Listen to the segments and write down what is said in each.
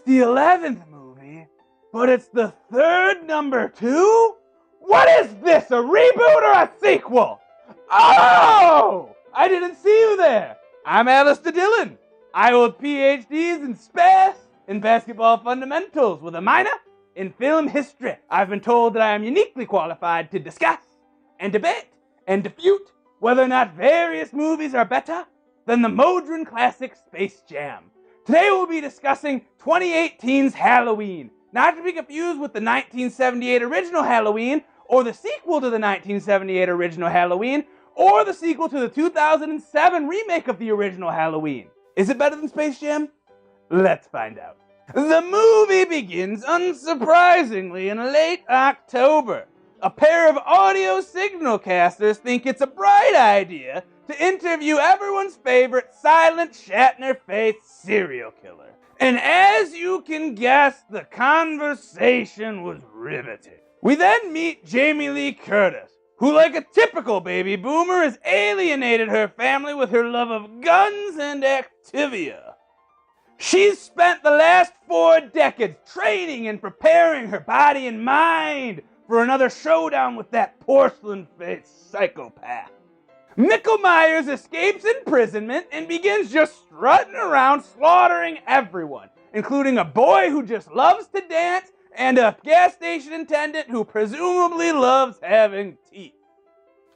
the 11th movie, but it's the third number 2? What is this, a reboot or a sequel? Oh! I didn't see you there. I'm Alistair Dillon. I hold PhDs in space and basketball fundamentals with a minor in film history. I've been told that I am uniquely qualified to discuss and debate and dispute whether or not various movies are better than the modern classic Space Jam. Today we'll be discussing 2018's Halloween, not to be confused with the 1978 original Halloween, or the sequel to the 1978 original Halloween, or the sequel to the 2007 remake of the original Halloween. Is it better than Space Jam? Let's find out. The movie begins, unsurprisingly, in late October. A pair of audio signal casters think it's a bright idea to interview everyone's favorite silent Shatner-faced serial killer. And as you can guess, the conversation was riveting. We then meet Jamie Lee Curtis, who, like a typical baby boomer, has alienated her family with her love of guns and Activia. She's spent the last 4 decades training and preparing her body and mind for another showdown with that porcelain-faced psychopath. Michael Myers escapes imprisonment and begins just strutting around slaughtering everyone, including a boy who just loves to dance and a gas station attendant who presumably loves having teeth.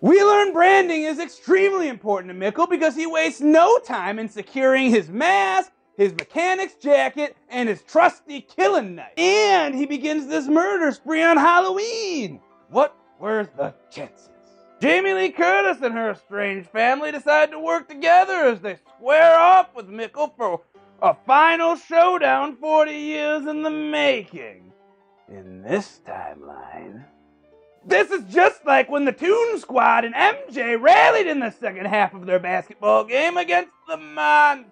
We learn branding is extremely important to Michael because he wastes no time in securing his mask, his mechanic's jacket, and his trusty killing knife. And he begins this murder spree on Halloween. What were the chances? Jamie Lee Curtis and her estranged family decide to work together as they square off with Michael for a final showdown 40 years in the making. In this timeline, this is just like when the Toon Squad and MJ rallied in the second half of their basketball game against the Monsters.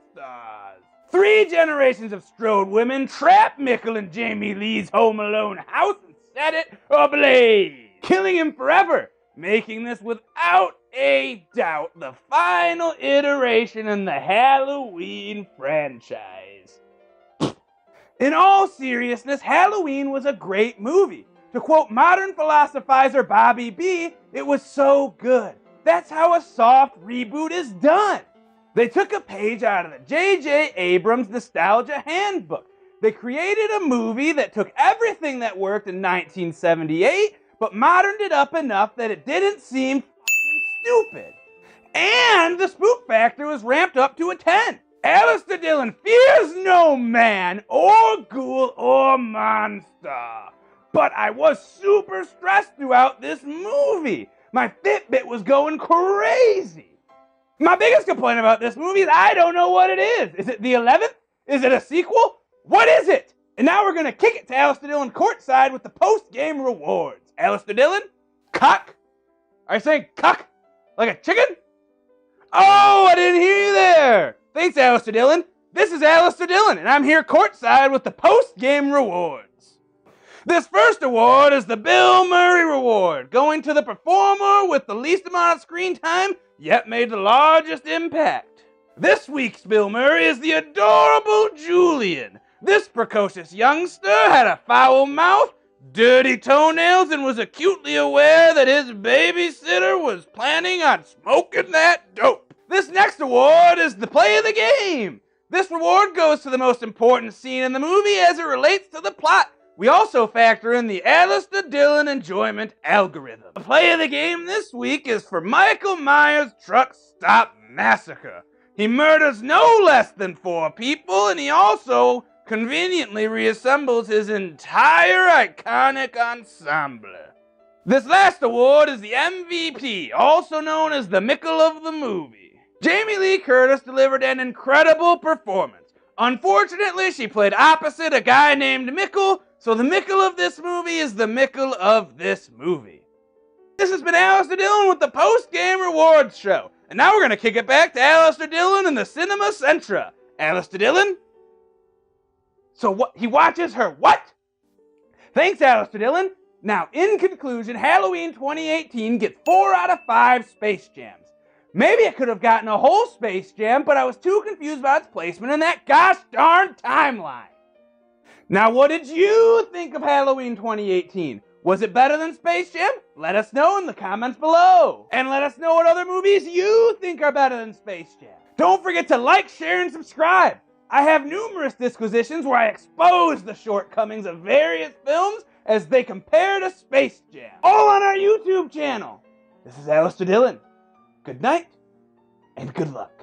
3 generations of Strode women trapped Michael in Jamie Lee's Home Alone house and set it ablaze, killing him forever, making this without a doubt the final iteration in the Halloween franchise. In all seriousness, Halloween was a great movie. To quote modern philosophizer Bobby B, it was so good. That's how a soft reboot is done. They took a page out of the J.J. Abrams Nostalgia Handbook. They created a movie that took everything that worked in 1978, but moderned it up enough that it didn't seem fucking stupid. And the spook factor was ramped up to a 10. Alistair Dillon fears no man, or ghoul, or monster. But I was super stressed throughout this movie. My Fitbit was going crazy. My biggest complaint about this movie is I don't know what it is. Is it the 11th? Is it a sequel? What is it? And now we're going to kick it to Alistair Dillon courtside with the post-game rewards. Alistair Dillon? Cuck? Are you saying cuck? Like a chicken? Oh, I didn't hear you there. Thanks, Alistair Dillon. This is Alistair Dillon, and I'm here courtside with the post-game rewards. This first award is the Bill Murray Award, going to the performer with the least amount of screen time, yet made the largest impact. This week's Bill Murray is the adorable Julian. This precocious youngster had a foul mouth, dirty toenails, and was acutely aware that his babysitter was planning on smoking that dope. This next award is the Play of the Game. This reward goes to the most important scene in the movie as it relates to the plot. We also factor in the Alistair Dillon enjoyment algorithm. The Play of the Game this week is for Michael Myers' Truck Stop Massacre. He murders no less than 4 people, and he also conveniently reassembles his entire iconic ensemble. This last award is the MVP, also known as the Mickle of the movie. Jamie Lee Curtis delivered an incredible performance. Unfortunately, she played opposite a guy named Mickle, so the Mickle of this movie is the Mickle of this movie. This has been Alistair Dillon with the post-game rewards show. And now we're going to kick it back to Alistair Dillon in the Cinema Centra. Alistair Dillon? So what? He watches her what? Thanks, Alistair Dillon. Now, in conclusion, Halloween 2018 gets 4 out of 5 Space Jams. Maybe it could have gotten a whole Space Jam, but I was too confused about its placement in that gosh darn timeline. Now, what did you think of Halloween 2018? Was it better than Space Jam? Let us know in the comments below. And let us know what other movies you think are better than Space Jam. Don't forget to like, share, and subscribe. I have numerous disquisitions where I expose the shortcomings of various films as they compare to Space Jam. All on our YouTube channel. This is Alistair Dillon. Good night, and good luck.